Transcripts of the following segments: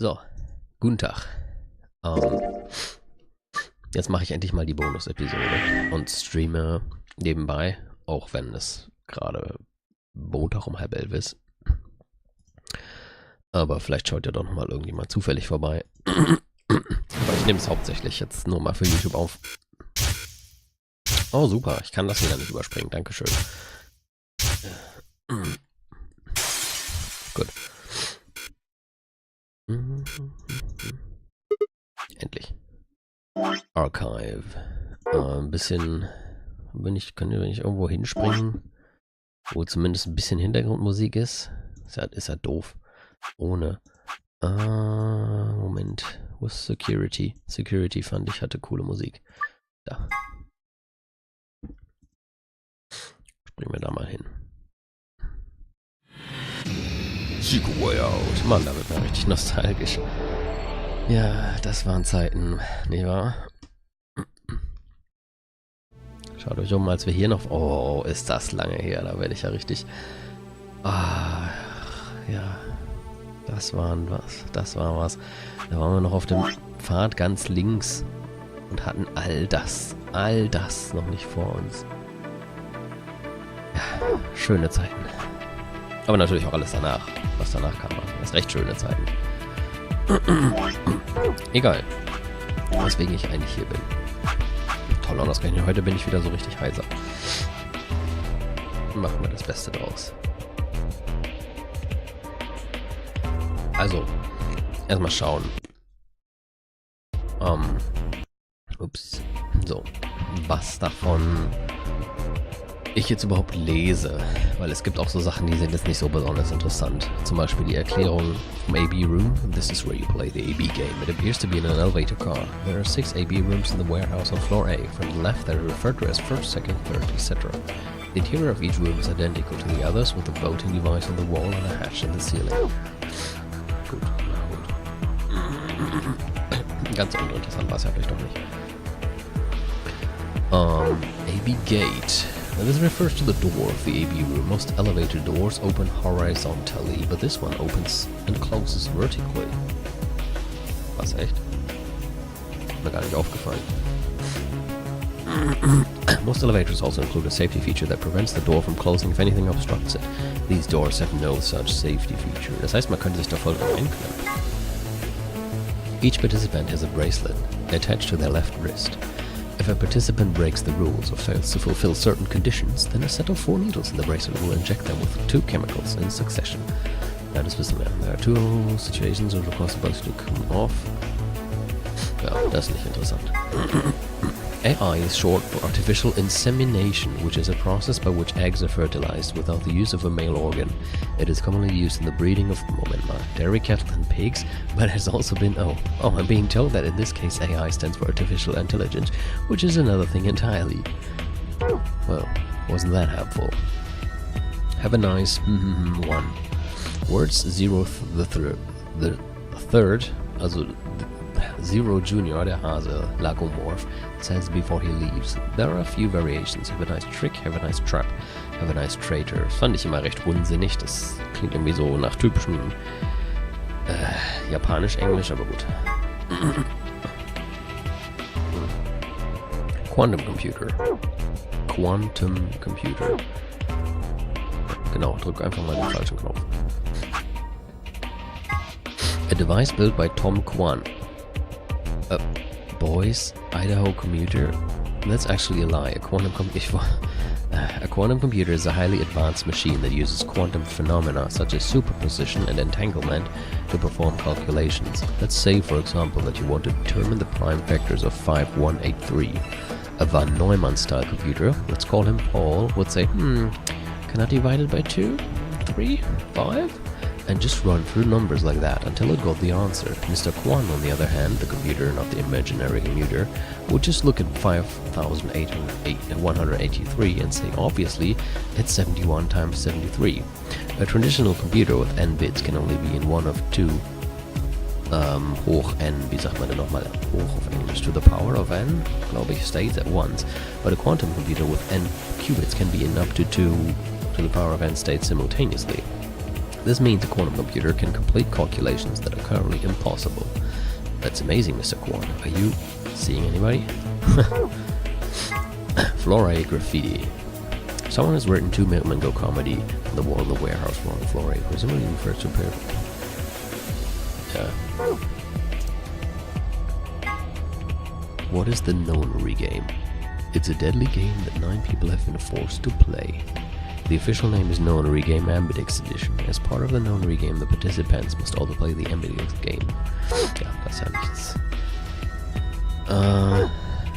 So, guten Tag. Jetzt mache ich endlich mal die Bonus-Episode und streame nebenbei, auch wenn es gerade Montag um 10:30 ist. Aber vielleicht schaut ja doch noch mal irgendjemand zufällig vorbei. Aber ich nehme es hauptsächlich jetzt nur mal für YouTube auf. Oh, super. Ich kann das wieder nicht überspringen. Dankeschön. Gut. Endlich. Archive. Ein bisschen... Wenn ich irgendwo hinspringen, wo zumindest ein bisschen Hintergrundmusik ist. Ist ja doof. Ohne. Moment. Wo ist Security? Security fand ich hatte coole Musik. Da. Springen wir da mal hin. Sieht way out. Mann, da wird man richtig nostalgisch. Ja, das waren Zeiten, nicht wahr? Schaut euch um, als wir hier noch... Oh, ist das lange her. Da werde ich ja richtig... Ah, ja. Das war was. Das war was. Da waren wir noch auf dem Pfad ganz links und hatten all das noch nicht vor uns. Ja, schöne Zeiten. Aber natürlich auch alles danach. Was danach kam, das recht schöne Zeiten. Egal. Weswegen ich eigentlich hier bin. Toll ausgerechnet. Heute bin ich wieder so richtig heiser. Machen wir das Beste draus. Also, erstmal schauen. Ups. So. Was davon ich jetzt überhaupt lese. Weil es gibt auch so Sachen, die sind jetzt nicht so besonders interessant. Zum Beispiel die Erklärung vom AB Room. This is where you play the AB game. It appears to be in an elevator car. There are 6 AB rooms in the warehouse on floor A. From the left, they are referred to as first, second, third, etc. The interior of each room is identical to the others, with a voting device on the wall and a hatch in the ceiling. Gut, na gut. Ganz uninteressant war es ja vielleicht doch nicht. AB Gate. Now this refers to the door of the AB room. Most elevator doors open horizontally, but this one opens and closes vertically. Was, echt? Mir gar nicht aufgefallen. Most elevators also include a safety feature that prevents the door from closing if anything obstructs it. These doors have no such safety feature. Das heißt, man könnte sich da voll reinklemmen. Each participant has a bracelet attached to their left wrist. If a participant breaks the rules or fails to fulfill certain conditions, then a set of 4 needles in the bracelet will inject them with 2 chemicals in succession. Ja, das wissen wir. There are 2 situations which are supposed to come off. Ja, das ist nicht interessant. AI is short for artificial insemination, which is a process by which eggs are fertilized without the use of a male organ. It is commonly used in the breeding of dairy cattle and pigs, but has also been... Oh, I'm being told that in this case AI stands for artificial intelligence, which is another thing entirely. Well, wasn't that helpful? Have a nice one. Words 0 the third, also Zero Junior, der Hase, Lagomorph, says before he leaves. There are a few variations. Have a nice trick, have a nice trap, have a nice traitor. Das fand ich immer recht unsinnig. Das klingt irgendwie so nach typischem Japanisch-Englisch, aber gut. Quantum Computer. Quantum Computer. Genau, drück einfach mal den falschen Knopf. A device built by Tom Kwan. Boys, Idaho commuter. That's actually a lie. A quantum computer is a highly advanced machine that uses quantum phenomena such as superposition and entanglement to perform calculations. Let's say, for example, that you want to determine the prime factors of 5183. A von Neumann-style computer, let's call him Paul, would say, can I divide it by 2, 3, 5? And just run through numbers like that until it got the answer. Mr. Kwan, on the other hand, the computer, not the imaginary computer, would just look at 5,183 and say, obviously, it's 71 times 73. A traditional computer with n bits can only be in one of 2 hoch n, wie sagt man denn nochmal, hoch auf Englisch, to the power of n, glaube ich, states at once. But a quantum computer with n qubits can be in up to 2 to the power of n states simultaneously. This means a quantum computer can complete calculations that are currently impossible. That's amazing, Mr. Quant. Are you seeing anybody? Florey graffiti. Someone has written 2 Milkmen Go comedy on the wall in the warehouse floor on Florey. Presumably refers to a pair. Yeah. What is the Nonary game? It's a deadly game that 9 people have been forced to play. The official name is Nonary Game Ambidix Edition. As part of the Nonary game, the participants must also play the Ambidix game. Ja, das ist ja nichts.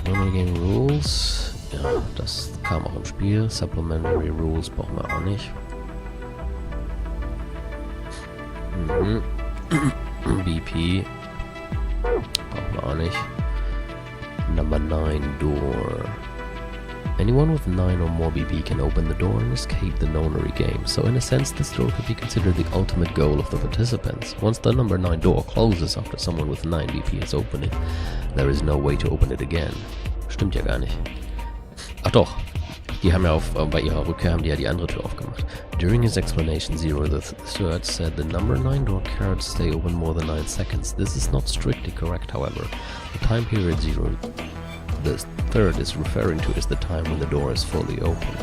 Nonary Game Rules. Ja, das kam auch im Spiel. Supplementary Rules brauchen wir auch nicht. BP. Brauchen wir auch nicht. Number 9 door. Anyone with 9 or more BP can open the door and escape the Nonary game, so in a sense this door could be considered the ultimate goal of the participants. Once the number 9 door closes after someone with 9 BP has opened it, there is no way to open it again. Stimmt ja gar nicht. Ach doch, die haben ja bei ihrer Rückkehr haben die ja die andere Tür aufgemacht. During his explanation, Zero the Third said the number 9 door can't stay open more than 9 seconds. This is not strictly correct, however. The time period Zero the Third is referring to is the time when the door is fully open.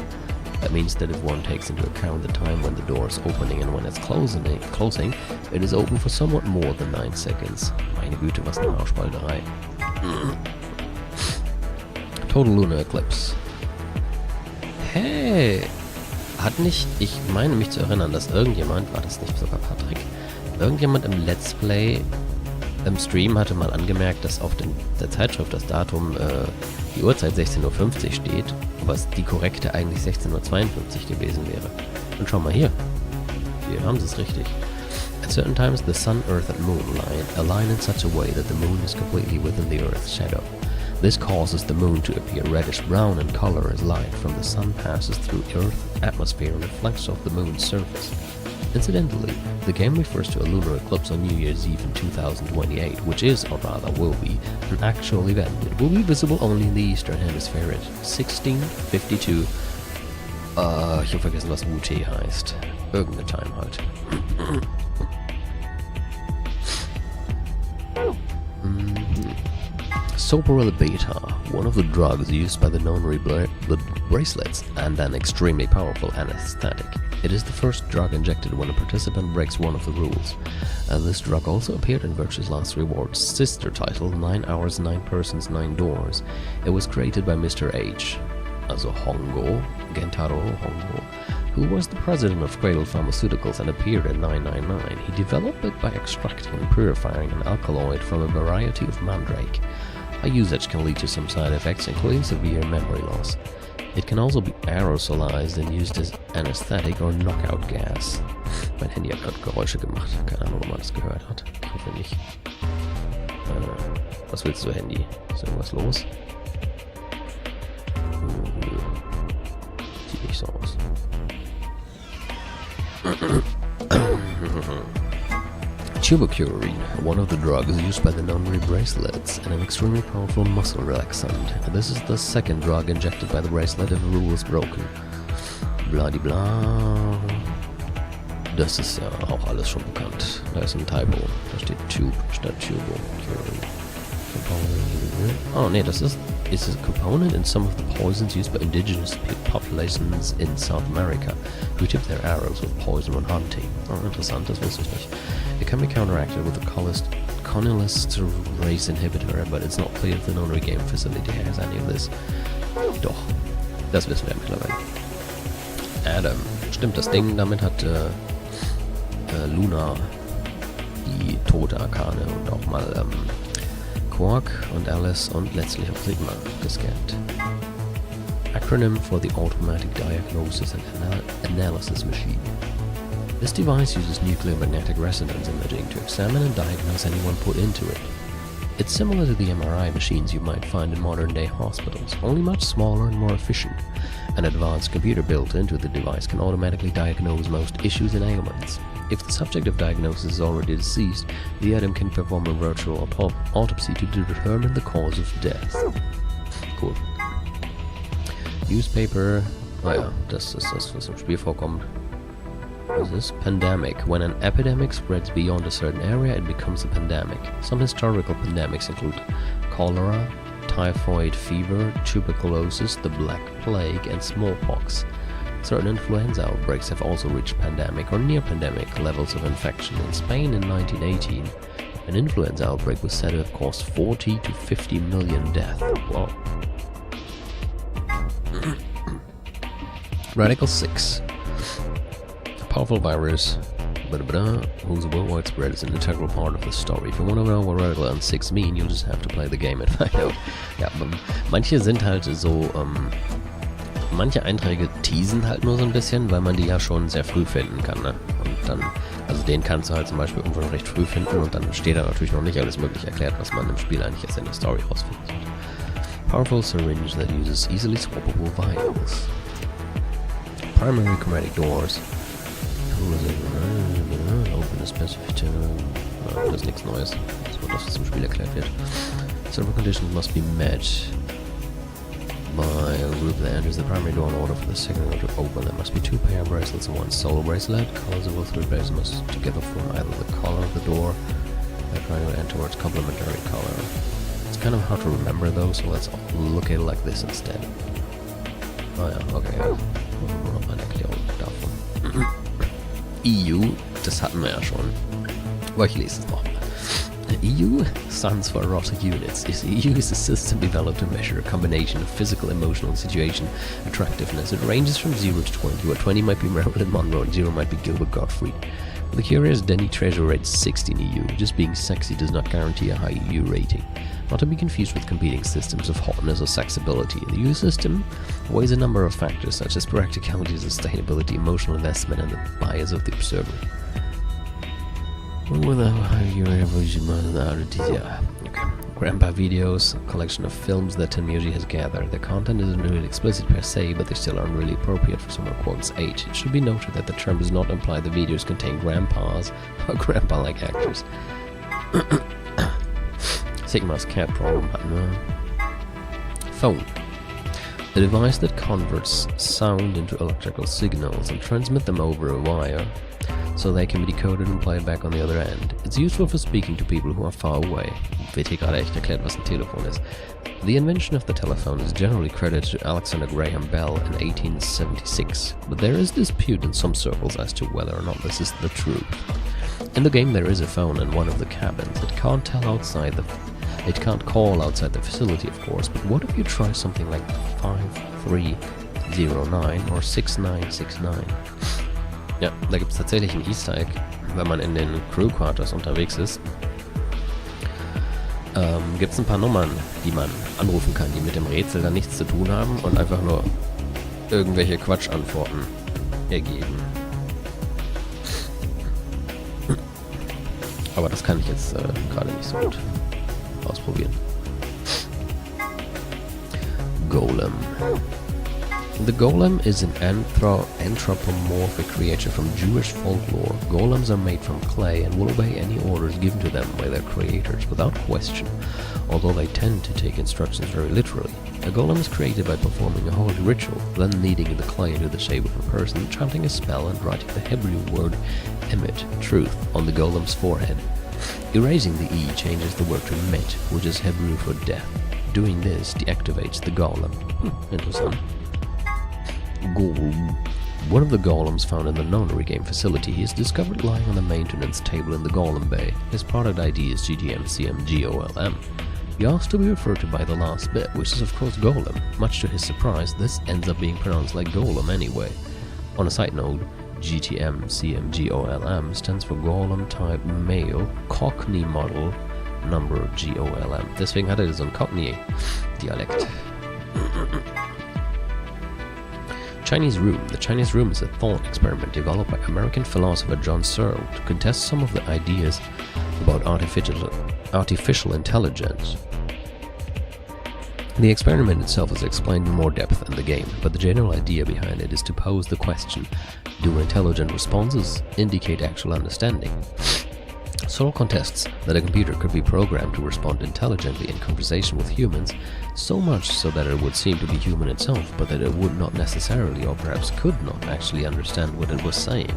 That means that if one takes into account the time when the door is opening and when it's closing, it is open for somewhat more than 9 seconds. Meine Güte, was eine Arschbalderei. Total Lunar Eclipse. Hey! Ich meine mich zu erinnern, dass irgendjemand, war das nicht sogar Patrick, irgendjemand im Let's Play im Stream hatte mal angemerkt, dass auf der Zeitschrift das Datum, die Uhrzeit 16:50 Uhr steht, was die korrekte eigentlich 16:52 Uhr gewesen wäre. Und schau mal hier. Hier haben sie es richtig. At certain times the sun, earth and moon align in such a way that the moon is completely within the earth's shadow. This causes the moon to appear reddish-brown in color as light from the sun passes through Earth's atmosphere and reflects off the moon's surface. Incidentally, the game refers to a lunar eclipse on New Year's Eve in 2028, which is, or rather will be, an actual event. It will be visible only in the Eastern Hemisphere at 16:52. Ich habe vergessen, was WT heißt. Irgendeine Time halt. Soparilla Beta, one of the drugs used by the Nonary bracelets, and an extremely powerful anesthetic. It is the first drug injected when a participant breaks one of the rules. This drug also appeared in Virtue's last reward's sister title, 9 Hours, 9 Persons, 9 Doors. It was created by Mr. H, also Gentaro Hongo, who was the president of Cradle Pharmaceuticals and appeared in 999. He developed it by extracting and purifying an alkaloid from a variety of mandrake. High usage can lead to some side effects, including severe memory loss. It can also be aerosolized and used as anesthetic or knockout gas. Mein Handy hat gerade Geräusche gemacht. Keine Ahnung, ob man das gehört hat. Ich hoffe nicht. Was willst du, Handy? Ist irgendwas los? Sieht nicht so aus. Tuberculin, one of the drugs used by the Nonary bracelets, and an extremely powerful muscle relaxant. This is the second drug injected by the bracelet if a rule is broken. Bladibla. Das ist ja auch alles schon bekannt. Da ist ein Typo. Da steht Tube statt Tubo. Oh nee, das ist a component in some of the poisons used by indigenous populations in South America, who tip their arrows with poison when hunting. Oh, interessant, das wusste ich nicht. It can be counteracted with a colonist race inhibitor, but it's not clear if the Nonary game facility has any of this. Doch, das wissen wir mittlerweile. Adam. Stimmt, das Ding, damit hat Luna die tote Arkane und auch mal Quark und Alice und letztlich auch Sigma gescannt. Acronym for the Automatic Diagnosis and Analysis Machine. This device uses nuclear magnetic resonance imaging to examine and diagnose anyone put into it. It's similar to the MRI machines you might find in modern-day hospitals, only much smaller and more efficient. An advanced computer built into the device can automatically diagnose most issues and ailments. If the subject of diagnosis is already deceased, the item can perform a virtual autopsy to determine the cause of death. Cool. Newspaper, naja, das ist das, was im Spiel vorkommt. What is this? Pandemic. When an epidemic spreads beyond a certain area, it becomes a pandemic. Some historical pandemics include cholera, typhoid fever, tuberculosis, the Black Plague, and smallpox. Certain influenza outbreaks have also reached pandemic or near-pandemic levels of infection. In Spain in 1918, an influenza outbreak was said to have caused 40 to 50 million deaths. Wow. Radical 6. A powerful virus whose worldwide spread is an integral part of the story. If you want to know what Radical 6 mean, you'll just have to play the game and find out. Ja, manche sind halt so, manche Einträge teasen halt nur so ein bisschen, weil man die ja schon sehr früh finden kann, ne? Und dann, also den kannst du halt zum Beispiel irgendwo recht früh finden und dann steht da natürlich noch nicht alles möglich erklärt, was man im Spiel eigentlich erst in der Story rausfinden sollte. Powerful syringe that uses easily swappable vials. Primary chromatic doors. Open a specific das ist nichts Neues. So, dass es im Spiel erklärt wird. Several conditions must be met by a group that enters the primary door in order for the second one to open. There must be 2 pair of bracelets and 1 solo bracelet. Colors of both 3 bracelets must together form either the color of the door or trying to enter its complementary color. It's kind of hard to remember though, so let's look at it like this instead. Oh ja, okay. Noch eine Erklärung davon. EU, das hatten wir ja schon. Aber ich lese es nochmal. EU stands for erotic units. EU is a system developed to measure a combination of physical, emotional, and situation attractiveness. It ranges from 0 to 20, where 20 might be Marilyn Monroe and 0 might be Gilbert Gottfried. The curious Denny Treasure rates 16 EU. Just being sexy does not guarantee a high EU rating. Not to be confused with competing systems of hotness or sexability. The EU system weighs a number of factors such as practicality, sustainability, emotional investment, and the bias of the observer. Okay. Grandpa videos, a collection of films that Tenmuji has gathered. The content isn't really explicit per se, but they still aren't really appropriate for someone quotes 8. It should be noted that the term does not imply the videos contain grandpas or grandpa-like actors. Sigma's cat problem. Phone. A device that converts sound into electrical signals and transmit them over a wire so they can be decoded and played back on the other end. It's useful for speaking to people who are far away. Wird hier gerade echt erklärt, was ein Telefon ist. The invention of the telephone is generally credited to Alexander Graham Bell in 1876, but there is dispute in some circles as to whether or not this is the truth. In the game there is a phone in one of the cabins. It can't call outside the facility, of course, but what if you try something like 5309 or 6969? Ja, da gibt es tatsächlich ein Easter Egg, wenn man in den Crew Quarters unterwegs ist. Gibt es ein paar Nummern, die man anrufen kann, die mit dem Rätsel dann nichts zu tun haben und einfach nur irgendwelche Quatschantworten ergeben. Aber das kann ich jetzt gerade nicht so gut ausprobieren. Golem. The golem is an anthropomorphic creature from Jewish folklore. Golems are made from clay and will obey any orders given to them by their creators without question, although they tend to take instructions very literally. A golem is created by performing a holy ritual, then kneading the clay into the shape of a person, chanting a spell and writing the Hebrew word emet, truth, on the golem's forehead. Erasing the E changes the word to met, which is Hebrew for death. Doing this deactivates the golem. Interessant. Golem. One of the golems found in the nonary game facility is discovered lying on the maintenance table in the golem bay. His product ID is GTMCMGOLM. He asks to be referred to by the last bit, which is of course golem. Much to his surprise, this ends up being pronounced like golem anyway. On a side note, GTMCMGOLM stands for Golem Type Male Cockney Model Number GOLM. Deswegen hat er so einen Cockney-Dialekt. Chinese Room. The Chinese Room is a thought experiment developed by American philosopher John Searle to contest some of the ideas about artificial intelligence. The experiment itself is explained in more depth in the game, but the general idea behind it is to pose the question, do intelligent responses indicate actual understanding? Searle contests that a computer could be programmed to respond intelligently in conversation with humans, so much so that it would seem to be human itself, but that it would not necessarily, or perhaps could not, actually understand what it was saying.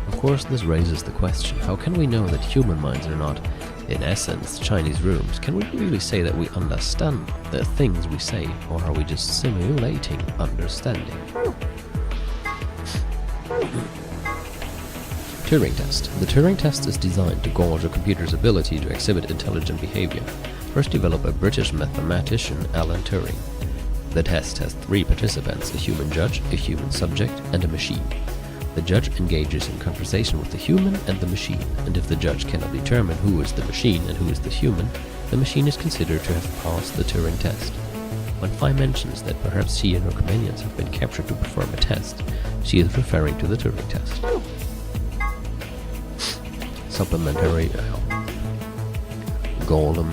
Of course, this raises the question, how can we know that human minds are not, in essence, Chinese rooms? Can we really say that we understand the things we say, or are we just simulating understanding? Turing test. The Turing test is designed to gauge a computer's ability to exhibit intelligent behavior, first developed by British mathematician Alan Turing. The test has 3 participants, a human judge, a human subject, and a machine. The judge engages in conversation with the human and the machine, and if the judge cannot determine who is the machine and who is the human, the machine is considered to have passed the Turing test. When Phi mentions that perhaps she and her companions have been captured to perform a test, she is referring to the Turing test. Supplementary Golem,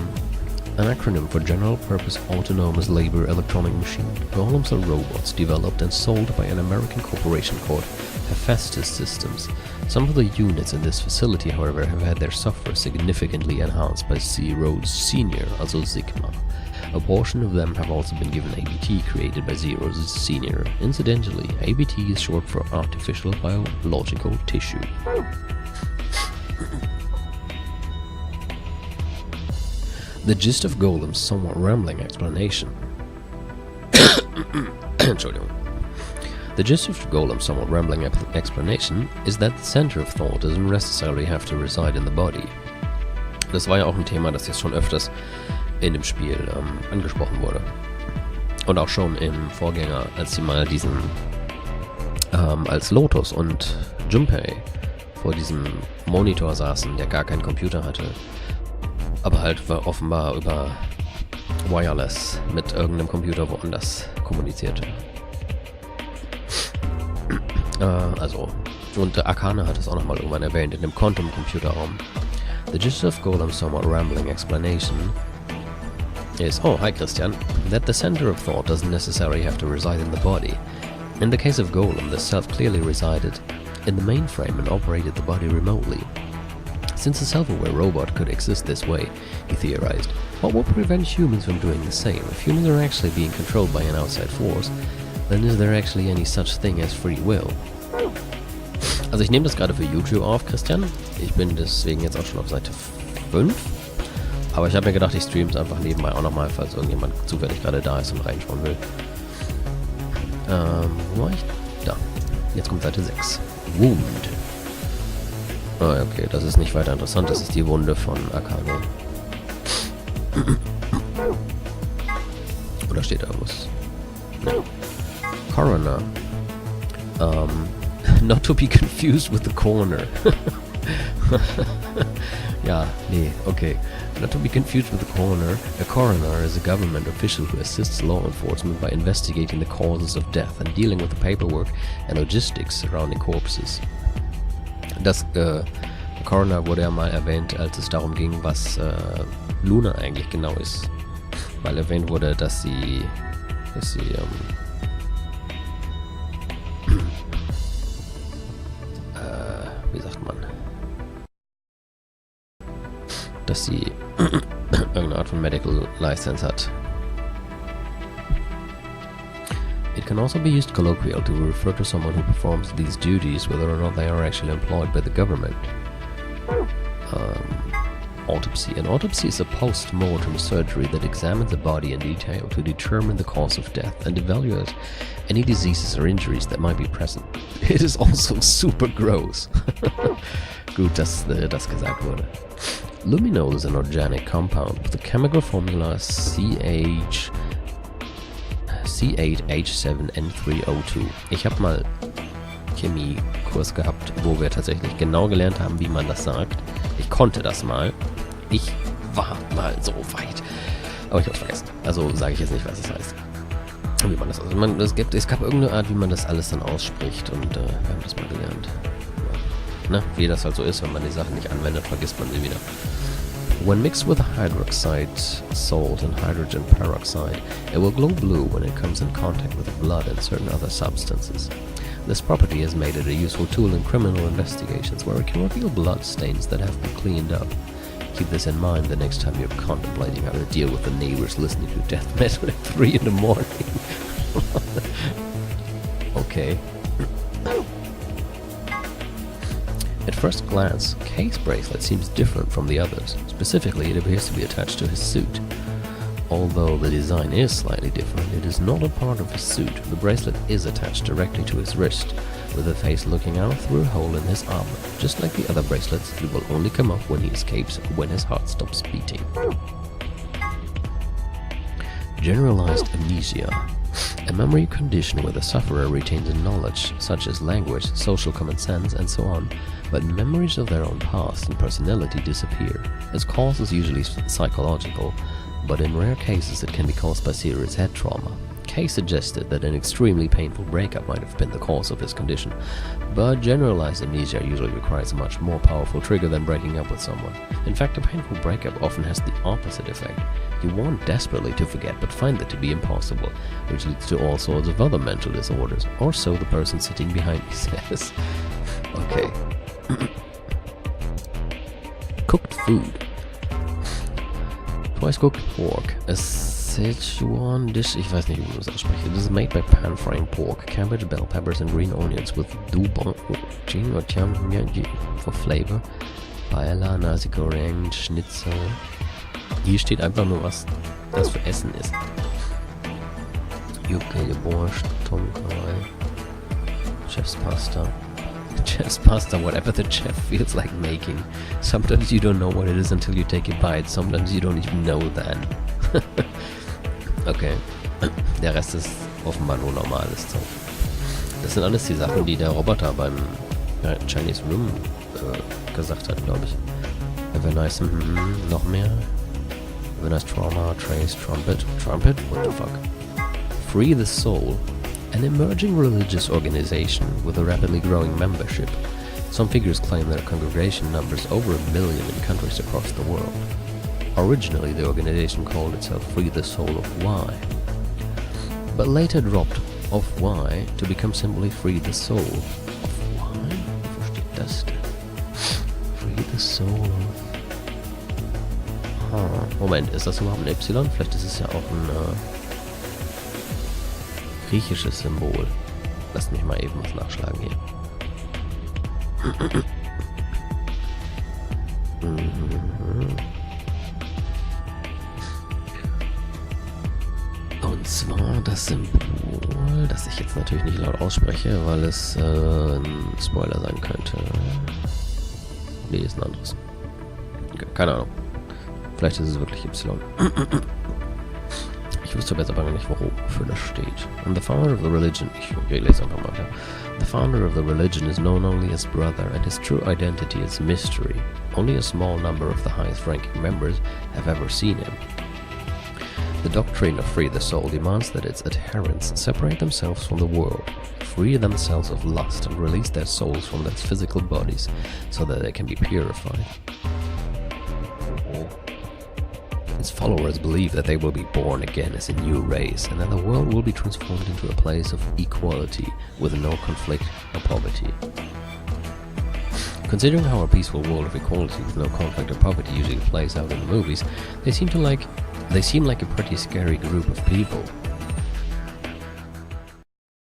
an acronym for General Purpose Autonomous Labor Electronic Machine. Golems are robots developed and sold by an American corporation called Hephaestus Systems. Some of the units in this facility, however, have had their software significantly enhanced by C. Rhodes Sr., also Sigma. A portion of them have also been given ABT, created by Z. Rhodes Sr. Incidentally, ABT is short for Artificial Biological Tissue. The gist of Golem's somewhat rambling explanation. Entschuldigung. The gist of Golem's somewhat rambling explanation is that the center of thought doesn't necessarily have to reside in the body. Das war ja auch ein Thema, das jetzt schon öfters in dem Spiel angesprochen wurde. Und auch schon im Vorgänger, als sie mal diesen, als Lotus und Junpei vor diesem Monitor saßen, der gar keinen Computer hatte, aber halt offenbar über Wireless mit irgendeinem Computer woanders kommunizierte. Und Akane hat es auch nochmal irgendwann erwähnt, in dem Quantum-Computerraum. The gist of Golem's somewhat rambling explanation is, oh, hi Christian, that the center of thought doesn't necessarily have to reside in the body. In the case of Golem, the self clearly resided in the mainframe and operated the body remotely. Since a self-aware robot could exist this way, he theorized, what would prevent humans from doing the same? If humans are actually being controlled by an outside force, then is there actually any such thing as free will? Also ich nehme das gerade für YouTube auf, Christian. Ich bin deswegen jetzt auch schon auf Seite 5. Aber ich habe mir gedacht, ich streame es einfach nebenbei auch nochmal, falls irgendjemand zufällig gerade da ist und reinschauen will. Wo war ich? Da. Jetzt kommt Seite 6. Wound. Ah, okay, das ist nicht weiter interessant. Das ist die Wunde von Akane. Oder steht da was? Nee. Coroner. Not to be confused with the coroner. Ja, nee, okay. Not to be confused with the coroner. A coroner is a government official who assists law enforcement by investigating the causes of death and dealing with the paperwork and logistics surrounding corpses. Das Coroner wurde ja mal erwähnt, als es darum ging, was Luna eigentlich genau ist. Weil erwähnt wurde, dass sie wie sagt man? Dass sie irgendeine Art von Medical License hat. It can also be used colloquially to refer to someone who performs these duties, whether or not they are actually employed by the government. Autopsy. An autopsy is a post-mortem surgery that examines the body in detail to determine the cause of death and evaluate any diseases or injuries that might be present. It is also super gross. Gut, dass das gesagt wurde. Luminol is an organic compound with the chemical formula C8H7N3O2. Ich habe mal Chemiekurs gehabt, wo wir tatsächlich genau gelernt haben, wie man das sagt. Ich konnte das mal. Ich war mal so weit. Aber ich hab's vergessen. Also sage ich jetzt nicht, was es heißt. Wie man das, also es gab irgendeine Art, wie man das alles dann ausspricht und wir haben das mal gelernt. Ja. Ne? Wie das halt so ist, wenn man die Sachen nicht anwendet, vergisst man sie wieder. When mixed with hydroxide salt and hydrogen peroxide, it will glow blue when it comes in contact with blood and certain other substances. This property has made it a useful tool in criminal investigations where it can reveal blood stains that have been cleaned up. Keep this in mind the next time you're contemplating how to deal with the neighbors listening to death metal at 3 in the morning. Okay. At first glance, K's bracelet seems different from the others. Specifically, it appears to be attached to his suit. Although the design is slightly different, it is not a part of his suit. The bracelet is attached directly to his wrist, with the face looking out through a hole in his armor. Just like the other bracelets, it will only come off when he escapes, when his heart stops beating. Generalized amnesia. A memory condition where the sufferer retains knowledge, such as language, social common sense, and so on, but memories of their own past and personality disappear. Its cause is usually psychological, but in rare cases it can be caused by serious head trauma. Kay suggested that an extremely painful breakup might have been the cause of his condition, but generalized amnesia usually requires a much more powerful trigger than breaking up with someone. In fact, a painful breakup often has the opposite effect. You want desperately to forget, but find that to be impossible, which leads to all sorts of other mental disorders, or so the person sitting behind me says. Okay. Cooked food. Twice cooked pork. A Sichuan dish, ich weiß nicht, wie man das ausspricht. It is made by pan-frying pork, cabbage, bell peppers and green onions with dubon or tiam for flavor. Paella, nasi goreng, Schnitzel. Hier steht einfach nur, was das für Essen ist. Yucca, Borscht, Tom Kai, Chef's Pasta. Chef's Pasta, whatever the chef feels like making. Sometimes you don't know what it is until you take a bite. Sometimes you don't even know that. Okay. Der Rest ist offenbar nur normales Zeug. Das sind alles die Sachen, die der Roboter beim Chinese Room gesagt hat, glaube ich. Have a nice, noch mehr. Have a nice trauma, trace, trumpet. Trumpet? What the fuck? Free the Soul. An emerging religious organization with a rapidly growing membership. Some figures claim their congregation numbers over 1 million in countries across the world. Originally, the organization called itself Free the Soul of Y, but later dropped off Y to become simply Free the Soul of Y? Wo steht das denn? Free the Soul of... Moment, ist das überhaupt ein Y? Vielleicht ist es ja auch ein griechisches Symbol. Lasst mich mal eben was nachschlagen hier. Und zwar das Symbol, das ich jetzt natürlich nicht laut ausspreche, weil es ein Spoiler sein könnte. Nee, ist ein anderes. Okay, keine Ahnung. Vielleicht ist es wirklich Y. Ich wüsste jetzt aber gar nicht, wofür das steht. And the founder of the religion, ich lese einfach mal weiter. The founder of the religion is known only as brother, and his true identity is mystery. Only a small number of the highest-ranking members have ever seen him. The doctrine of Free the Soul demands that its adherents separate themselves from the world, free themselves of lust, and release their souls from their physical bodies so that they can be purified. Its followers believe that they will be born again as a new race, and that the world will be transformed into a place of equality with no conflict or poverty. Considering how a peaceful world of equality with no conflict or poverty usually plays out in the movies, they seem like a pretty scary group of people.